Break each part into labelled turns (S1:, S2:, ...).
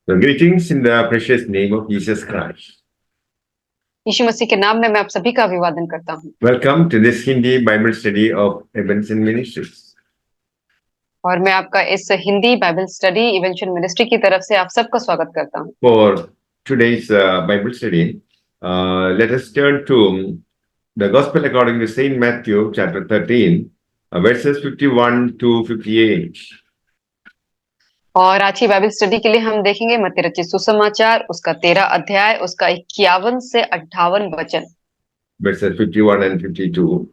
S1: So greetings in the precious name of Jesus Christ.
S2: यीशु मसीह के नाम में मैं आप सभी का अभिवादन करता हूँ।
S1: Welcome to this Hindi Bible study of Ebenezer Ministries.
S2: और मैं आपका इस Hindi Bible study eventual ministry की तरफ से आप सबका स्वागत करता हूँ।
S1: For today's Bible study, let us turn to the Gospel according to Saint Matthew, chapter 13, verses 51 to 58.
S2: और आज की बाइबल स्टडी के लिए हम देखेंगे मत्ती रचित सुसमाचार उसका 13 अध्याय उसका 51 से 58 वचन।
S1: Verses 51 and 52.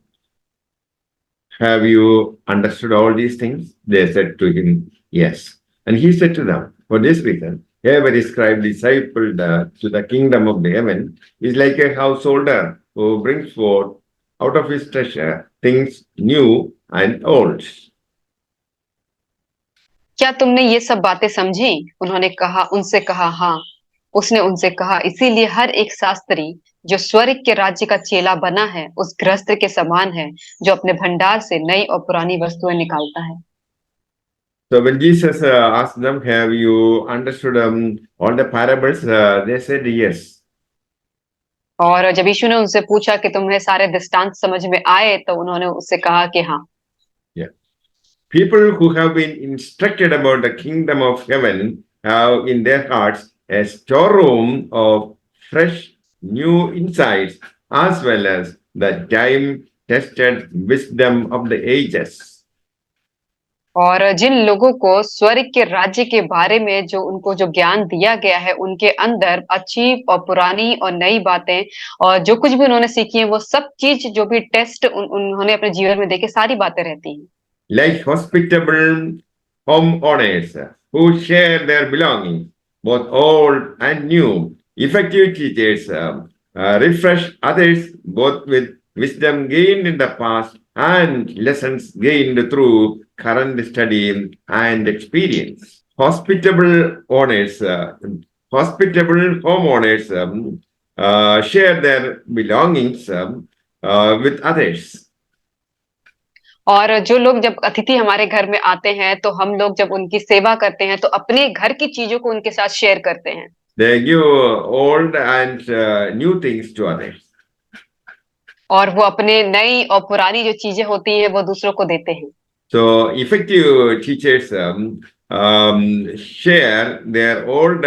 S1: Have you understood all these things? They said to him, yes. And he said to them, for this reason, every scribe discipled to the kingdom of the heaven is like a householder who brings forth out of his treasure things new and old.
S2: क्या तुमने ये सब बातें समझी? उन्होंने कहा उनसे कहा हाँ। उसने उनसे कहा इसीलिए हर एक शास्त्री जो स्वर्ग के राज्य का चेला बना है उस गृहस्थ के समान है जो अपने भंडार से नई और पुरानी वस्तुएं निकालता है।
S1: So when Jesus asked them, have you understood all the parables? They said yes.
S2: और जब यीशु ने उनसे पूछा कि तुम्हें सारे दृष्टांत समझ में आए तो उन्होंने उससे कहा कि हाँ।
S1: Yeah. People who have been instructed about the kingdom of heaven have in their hearts a storeroom of fresh new insights as well as the time-tested wisdom of the ages.
S2: और जिन लोगों को स्वर्ग के राज्य के बारे में जो ज्ञान दिया गया है उनके अंदर अच्छी और पुरानी और नई बातें और जो कुछ भी उन्होंने सीखी है वो सब चीज जो भी टेस्ट उन्होंने अपने जीवन में देखे सारी बातें रहती हैं।
S1: Like hospitable homeowners who share their belongings, both old and new, effective teachers refresh others both with wisdom gained in the past and lessons gained through current study and experience. Hospitable homeowners share their belongings with others.
S2: और जो लोग जब अतिथि हमारे घर में आते हैं तो हम लोग जब उनकी सेवा करते हैं तो अपने घर की चीजों को उनके साथ शेयर करते हैं।
S1: They give old and new things to others.
S2: और वो अपने नई और पुरानी जो चीजें होती हैं वो दूसरों को देते हैं।
S1: So effective teachers share their old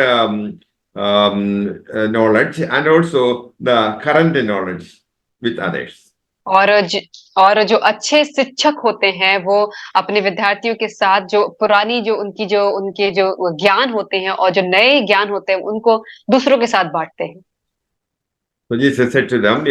S1: knowledge and also the current knowledge with others.
S2: और जो अच्छे शिक्षक होते हैं वो अपने विद्यार्थियों के साथ जो पुरानी जो उनके जो ज्ञान होते हैं और जो नए ज्ञान होते हैं उनको दूसरों के साथ बांटते हैं।
S1: So Jesus said to them,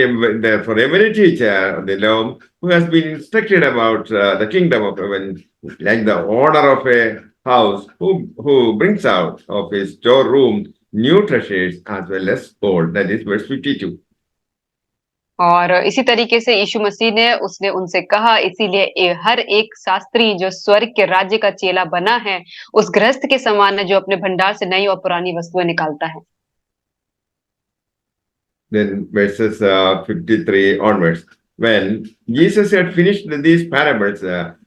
S1: for every teacher they know who has been instructed about the kingdom of heaven, like the owner of a house who brings out of his storeroom new treasures as well as old. That is verse 52.
S2: और इसी तरीके से यीशु मसीह ने उसने उनसे कहा इसीलिए हर एक शास्त्री जो स्वर्ग के राज्य का चेला बना है उस गृहस्थ के समान है जो अपने भंडार से नई और पुरानी वस्तुएं निकालता है।
S1: Then verses 53 onwards. When Jesus had finished these parables,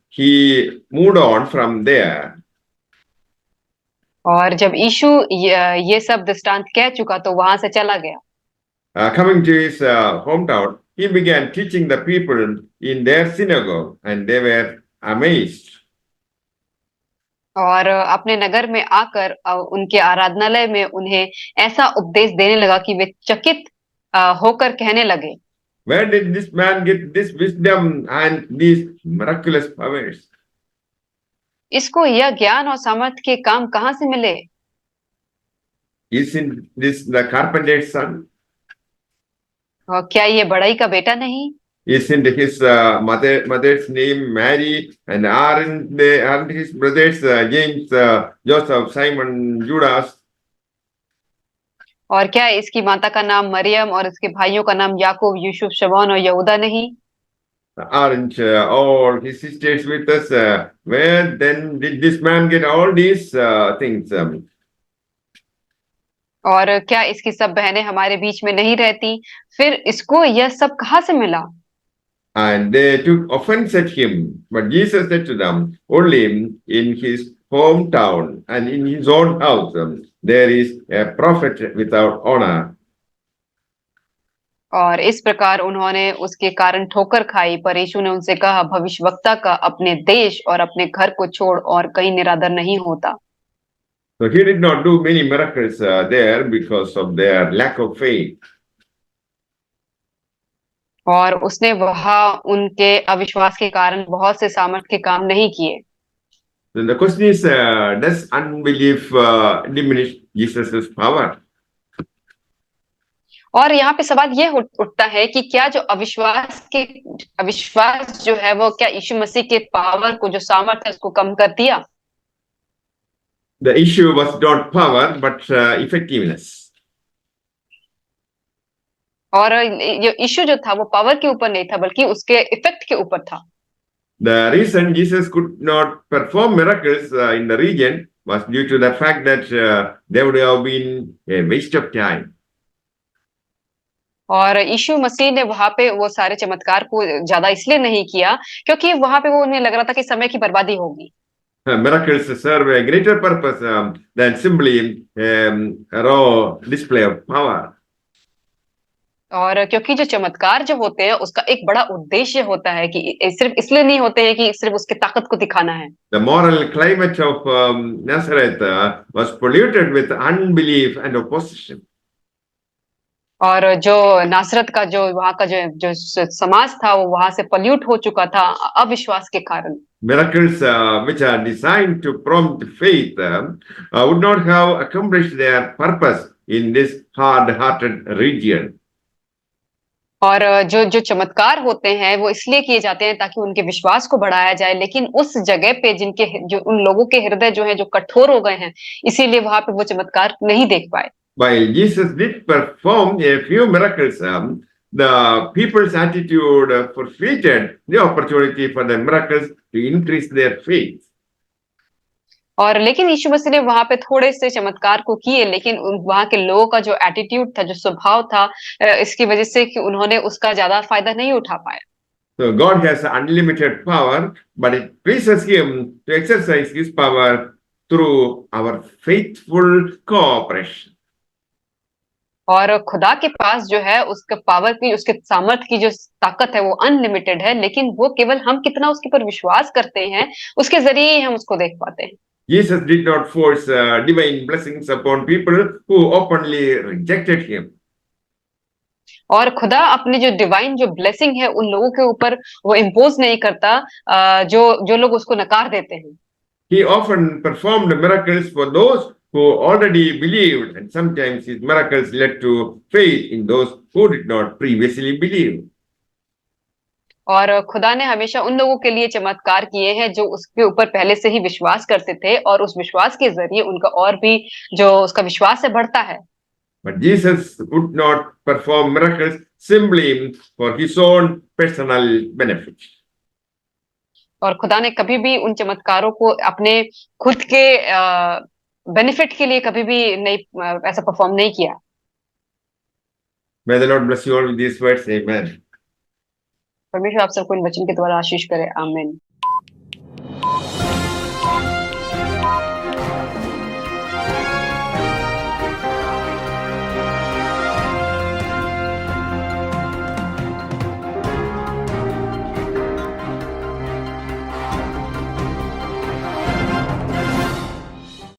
S1: he moved on from there.
S2: और जब यीशु ये सब दृष्टांत कह चुका तो वहां से चला गया।
S1: Coming to his hometown, he began teaching the people in their synagogue, and they were amazed.
S2: और अपने नगर में आकर उनके आराधनालय में उन्हें ऐसा उपदेश देने लगा कि वे चकित होकर कहने लगे,
S1: Where did this man get this wisdom and these miraculous powers?
S2: इसको यह ज्ञान और सामर्थ्य के काम कहाँ से मिले?
S1: Isn't this the carpenter's son?
S2: और क्या ये बड़ाई का बेटा नहीं?
S1: Isn't his mother's name Mary, and aren't his brothers James, Joseph, Simon, Judas?
S2: और क्या इसकी माता का नाम मरियम और इसके भाइयों का नाम याकूब, यूसुफ, शमौन और यहूदा नहीं?
S1: Aren't all his sisters with us? Where then did this man get all these things?
S2: और क्या इसकी सब बहनें हमारे बीच में नहीं रहती? फिर इसको यह सब कहाँ से मिला?
S1: and they took offense at him. But Jesus said to them, only in his hometown and in his own house there is a prophet without honor.
S2: और इस प्रकार उन्होंने उसके कारण ठोकर खाई, पर यीशु ने उनसे कहा, भविष्यवक्ता का अपने देश और अपने घर को छोड़ और कहीं निरादर नहीं होता।
S1: So he did not do many miracles there because of their lack of faith.
S2: और उसने वहां उनके अविश्वास के कारण बहुत से सामर्थ्य के काम नहीं किए।
S1: Then the question is, does unbelief diminish Jesus' power?
S2: और यहाँ पे सवाल ये उठता है कि क्या जो अविश्वास जो है वो क्या यीशु मसीह के पावर को, जो सामर्थ्य है, उसको कम कर दिया?
S1: The issue was not power but effectiveness.
S2: और जो इश्यू जो था वो पावर के ऊपर नहीं था, बल्कि उसके इफेक्ट के ऊपर था।
S1: The reason Jesus could not perform miracles in the region was due to the fact that there would have been a waste of time.
S2: और यीशु मसीह ने वहां पे वो सारे चमत्कार को ज्यादा इसलिए नहीं किया क्योंकि वहां पे वो उन्हें लग रहा था कि समय की बर्बादी होगी।
S1: Miracles serve a greater purpose than simply a raw display of power.
S2: और क्योंकि जो चमत्कार जो होते हैं उसका एक बड़ा उद्देश्य होता है कि सिर्फ इसलिए नहीं होते हैं कि सिर्फ उसके ताकत को दिखाना है।
S1: The moral climate of Nazareth was polluted with unbelief and opposition.
S2: और जो नासरत का जो वहाँ का जो समाज था वो वहां से पल्यूट हो चुका था अविश्वास के कारण।
S1: Miracles which are designed to prompt faith would not have accomplished their purpose in this hard-hearted region.
S2: और जो जो चमत्कार होते हैं वो इसलिए किए जाते हैं ताकि उनके विश्वास को बढ़ाया जाए, लेकिन उस जगह पे जो उन लोगों के हृदय जो है जो कठोर हो गए हैं, इसीलिए वहां पे वो चमत्कार नहीं देख पाए।
S1: While Jesus did perform a few miracles, the people's attitude forfeited the opportunity for the miracles to increase their faith.
S2: और लेकिन यीशु मसीह ने वहां पे थोड़े से चमत्कार को किए, लेकिन वहां के लोगों का जो एटीट्यूड था, जो स्वभाव था, इसकी वजह से कि उन्होंने उसका ज्यादा फायदा नहीं उठा पाया।
S1: So God has unlimited power, but it pleases Him to exercise His power through our faithful cooperation.
S2: और खुदा के पास जो है उसका पावर की, उसके सामर्थ्य की जो ताकत है वो अनलिमिटेड है, लेकिन वो केवल हम कितना उसके ऊपर विश्वास करते हैं उसके जरिए ही हम उसको देख पाते हैं।
S1: Jesus did not force divine blessings upon people who openly rejected Him.
S2: और खुदा अपनी जो डिवाइन जो ब्लेसिंग है उन लोगों के ऊपर वो इम्पोज नहीं करता जो लोग उसको नकार देते हैं।
S1: He often performed miracles for those who already believed, and sometimes His miracles led to faith in those who did not previously believe.
S2: और खुदा ने हमेशा उन लोगों के लिए चमत्कार किए हैं जो उसके ऊपर पहले से ही विश्वास करते थे, और उस विश्वास के जरिए उनका और भी जो उसका विश्वास है बढ़ता है।
S1: But Jesus would not perform miracles simply for His own personal benefit.
S2: और खुदा ने कभी भी उन चमत्कारों को अपने खुद के बेनिफिट के लिए कभी भी नहीं ऐसा परफॉर्म नहीं किया।
S1: May the Lord bless you all with these words. Amen.
S2: परमेश्वर आप सबको इन वचन के द्वारा आशीष करे। आमीन।